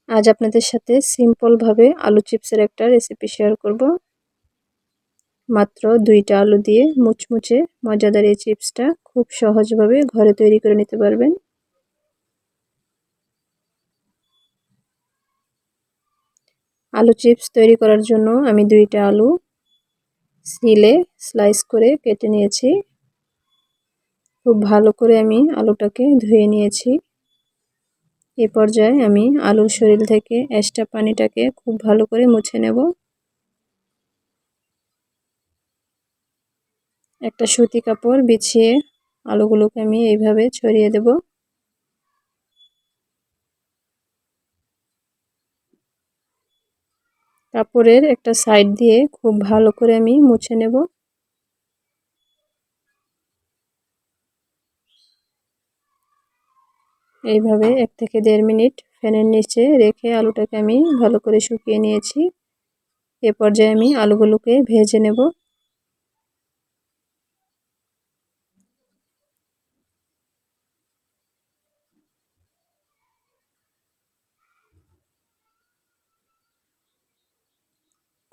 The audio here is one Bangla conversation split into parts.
আজ আপনাদের সাথে সিম্পলভাবে আলু চিপসের একটা রেসিপি শেয়ার করব। মাত্র 2টা আলু দিয়ে মুচমুচে মজাদার এই চিপসটা খুব সহজভাবে ঘরে তৈরি করে নিতে পারবেন। আলু চিপস তৈরি করার জন্য আমি 2টা আলু সিলে স্লাইস করে কেটে নিয়েছি। খুব ভালো করে আমি আলুটাকে ধুয়ে নিয়েছি। এ পর্যায়ে আমি আলুর শরীর থেকে এক্সট্রা পানিটাকে খুব ভালো করে মুছে নেব। একটা সুতি কাপড় বিছিয়ে আলুগুলোকে আমি এইভাবে ছড়িয়ে দেব। কাপড়ের একটা সাইড দিয়ে খুব ভালো করে আমি মুছে নেব। এইভাবে 1 থেকে 1.5 মিনিট ফ্যানের নিচে রেখে আলুটাকে আমি ভালো করে শুকিয়ে নিয়েছি। এ পর্যায়ে আমি আলুগুলোকে ভেজে নেব।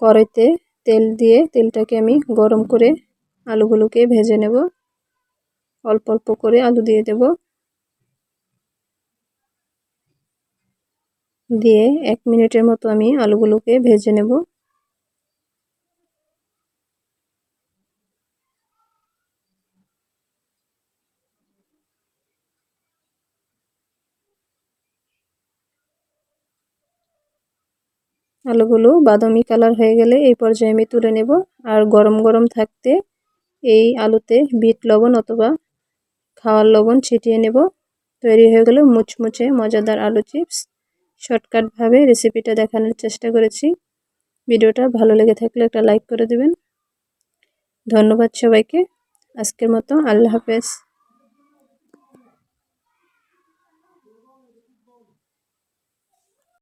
কড়াইতে তেল দিয়ে তেলটাকে আমি গরম করে আলুগুলোকে ভেজে নেব। অল্প অল্প করে আলু দিয়ে দেব। দিয়ে 1 মিনিটের মতো আমি আলুগুলোকে ভেজে নেব। আলুগুলো বাদামি কালার হয়ে গেলে এই পর্যায়ে আমি তুলে নেব। আর গরম গরম থাকতে এই আলুতে বিট লবণ অথবা খাওয়ার লবণ ছিটিয়ে নেব। তৈরি হয়ে গেল মুচমুচে মজাদার আলু চিপস। শর্টকাটভাবে রেসিপিটা দেখানোর চেষ্টা করেছি। ভিডিওটা ভালো লেগে থাকলে একটা লাইক করে দেবেন। ধন্যবাদ সবাইকে। আজকের মতো আল্লাহ হাফেজ।